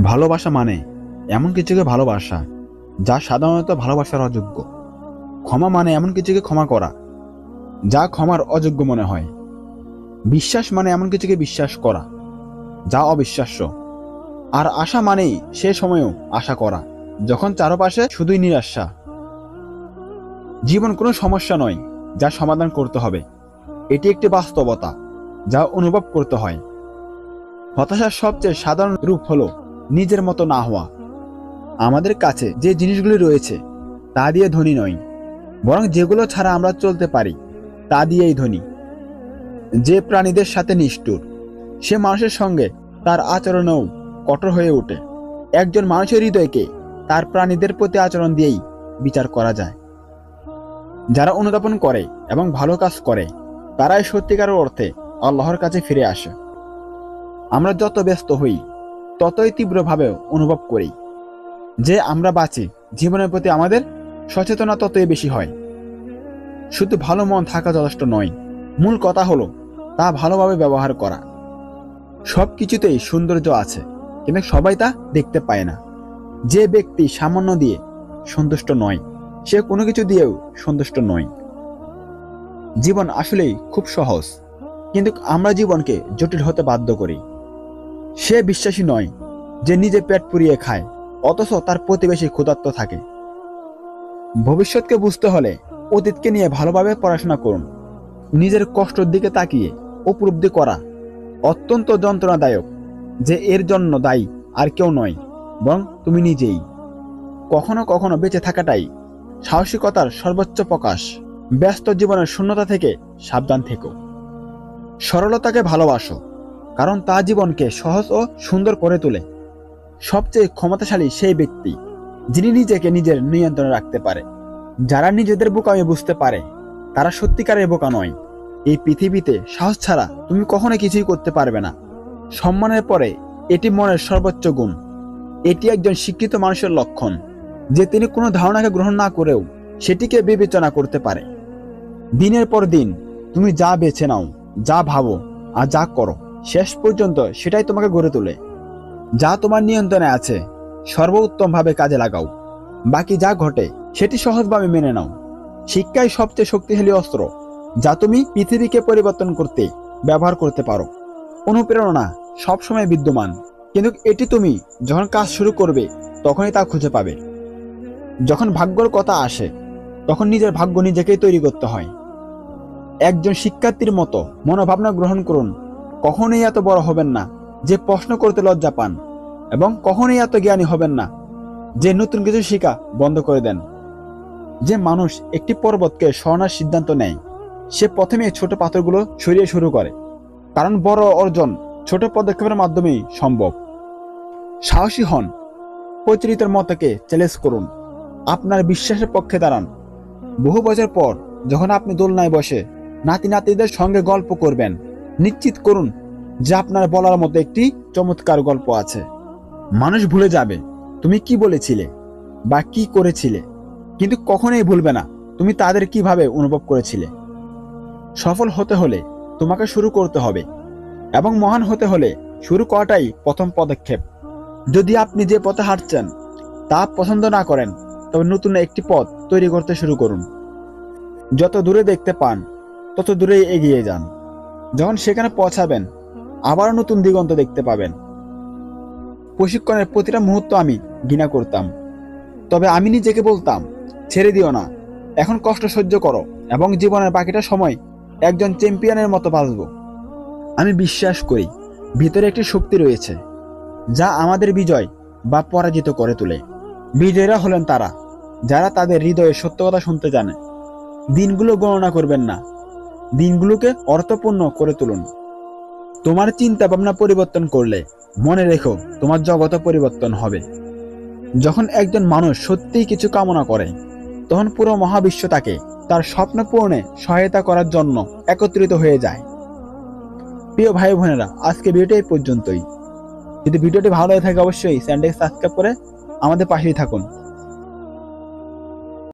ভালোবাসা মানে এমন কিছুকে ভালোবাসা যা সাধারণত ভালোবাসার অযোগ্য। ক্ষমা মানে এমন কিছুকে ক্ষমা করা যা ক্ষমার অযোগ্য মনে হয়। বিশ্বাস মানে এমন কিছুকে বিশ্বাস করা যা অবিশ্বাস্য। আর আশা মানেই সে সময়েও আশা করা যখন চারপাশে শুধুই নিরাশা। জীবন কোনো সমস্যা নয় যা সমাধান করতে হবে, এটি একটি বাস্তবতা যা অনুভব করতে হয়। হতাশার সবচেয়ে সাধারণ রূপ হলো নিজের মতো না হওয়া। আমাদের কাছে যে জিনিসগুলি রয়েছে তা দিয়ে ধনী নয়, বরং যেগুলো ছাড়া আমরা চলতে পারি তা দিয়েই ধনী। যে প্রাণীদের সাথে নিষ্ঠুর সে মানুষের সঙ্গে তার আচরণেও কঠোর হয়ে ওঠে। একজন মানুষের হৃদয়কে তার প্রাণীদের প্রতি আচরণ দিয়েই বিচার করা যায়। যারা অনুধাবন করে এবং ভালো কাজ করে তারাই সত্যিকারের অর্থে আল্লাহর কাছে ফিরে আসে। আমরা যত ব্যস্ত হই ততই তীব্রভাবে অনুভব করি যে আমরা বাঁচি, জীবনের প্রতি আমাদের সচেতনতা ততই বেশি হয়। শুধু ভালো মন থাকা যথেষ্ট নয়, মূল কথা হলো তা ভালোভাবে ব্যবহার করা। সব কিছুতেই সৌন্দর্য আছে, কিন্তু সবাই তা দেখতে পায় না। যে ব্যক্তি সামান্য দিয়ে সন্তুষ্ট নয় সে কোনো কিছু দিয়েও সন্তুষ্ট নয়। জীবন আসলেই খুব সহজ, কিন্তু আমরা জীবনকে জটিল হতে বাধ্য করি। সে বিশ্বাসী নয় যে নিজে পেট পুড়িয়ে খায় অথচ তার প্রতিবেশী ক্ষুধার্ত থাকে। ভবিষ্যৎকে বুঝতে হলে অতীতকে নিয়ে ভালোভাবে পড়াশোনা করুন। নিজের কষ্টের দিকে তাকিয়ে উপলব্ধি করা অত্যন্ত যন্ত্রণাদায়ক যে এর জন্য দায়ী আর কেউ নয়, বরং তুমি নিজেই। কখনো কখনো বেঁচে থাকাটাই সাহসিকতার সর্বোচ্চ প্রকাশ। ব্যস্ত জীবনের শূন্যতা থেকে সাবধান থেকো। সরলতাকে ভালোবাসো, কারণ তা জীবনকে সহজ ও সুন্দর করে তোলে। সবচেয়ে ক্ষমতাশালী সেই ব্যক্তি যিনি নিজেকে নিজের নিয়ন্ত্রণে রাখতে পারে। যারা নিজেদের বোকামি বুঝতে পারে তারা সত্যিকারের বোকা নয়। এই পৃথিবীতে সাহস ছাড়া তুমি কখনো কিছুই করতে পারবে না। সম্মানের পরে এটি মনের সর্বোচ্চ গুণ। এটি একজন শিক্ষিত মানুষের লক্ষণ যে তিনি কোনো ধারণাকে গ্রহণ না করেও সেটিকে বিবেচনা করতে পারে। দিনের পর দিন তুমি যা বেছে নাও, যা ভাবো আর যা করো, শেষ পর্যন্ত সেটাই তোমাকে গড়ে তোলে। যা তোমার নিয়ন্ত্রণে আছে সর্বোত্তমভাবে কাজে লাগাও। বাকি যা ঘটে সেটি সহজভাবে মেনে নাও। শিক্ষাই সবচেয়ে শক্তিশালী অস্ত্র যা তুমি পৃথিবীকে পরিবর্তন করতে ব্যবহার করতে পারো। অনুপ্রেরণা সবসময় বিদ্যমান, কিন্তু এটি তুমি যখন কাজ শুরু করবে তখনই তা খুঁজে পাবে। যখন ভাগ্যর কথা আসে তখন নিজের ভাগ্য নিজেকেই তৈরি করতে হয়। একজন শিক্ষার্থীর মতো মনোভাবনা গ্রহণ করুন। কখনোই এত বড় হবেন না যে প্রশ্ন করতে লজ্জা পান, এবং কখনোই এত জ্ঞানী হবেন না যে নতুন কিছু শেখা বন্ধ করে দেন। যে মানুষ একটি পর্বতকে সরানোর সিদ্ধান্ত নেয় সে প্রথমে ছোট পাথরগুলো সরিয়ে শুরু করে, কারণ বড় অর্জন ছোট পদক্ষেপের মাধ্যমেই সম্ভব। সাহসী হন, প্রচলিতের মতকে চ্যালেঞ্জ করুন, আপনার বিশ্বাসের পক্ষে দাঁড়ান। বহু বছর পর যখন আপনি দোলনায় বসে নাতি নাতিদের সঙ্গে গল্প করবেন, নিশ্চিত করুন যে আপনার বলার মতো একটি চমৎকার গল্প আছে। মানুষ ভুলে যাবে তুমি কি বলেছিলে বা কি করেছিলে, কিন্তু কখনোই ভুলবে না তুমি তাদের কিভাবে অনুভব করেছিলে। সফল হতে হলে তোমাকে শুরু করতে হবে, এবং মহান হতে হলে শুরু করাটাই প্রথম পদক্ষেপ। যদি আপনি যে পথে হাঁটছেন তা পছন্দ না করেন তবে নতুন একটি পথ তৈরি করতে শুরু করুন। যত দূরে দেখতে পান তত দূরেই এগিয়ে যান। যখন সেখানে পৌঁছাবেন আবারও নতুন দিগন্ত দেখতে পাবেন। প্রশিক্ষণের প্রতিটা মুহূর্ত আমি ঘৃণা করতাম, তবে আমি নিজেকে বলতাম ছেড়ে দিও না, এখন কষ্ট সহ্য করো এবং জীবনের বাকিটা সময় একজন চ্যাম্পিয়নের মতো বাঁচব। আমি বিশ্বাস করি ভিতরে একটি শক্তি রয়েছে যা আমাদের বিজয় বা পরাজিত করে তোলে। বিজয়ীরা হলেন তারা যারা তাদের হৃদয়ে সত্য কথা শুনতে জানে। দিনগুলো গণনা করবেন না, দিনগুলোকে অর্থপূর্ণ করে তুলুন। তোমার চিন্তা ভাবনা পরিবর্তন করলে মনে রেখো তোমার জগৎ পরিবর্তন হবে। যখন একজন মানুষ সত্যিই কিছু কামনা করে তখন পুরো মহাবিশ্ব তাকে তার স্বপ্ন পূরণে সহায়তা করার জন্য একত্রিত হয়ে যায়। প্রিয় ভাই বোনেরা, আজকে ভিডিওটি এই পর্যন্তই। যদি ভিডিওটি ভালো লাগে থাকে অবশ্যই চ্যানেলটিকে সাবস্ক্রাইব করে আমাদের পাশেই থাকুন।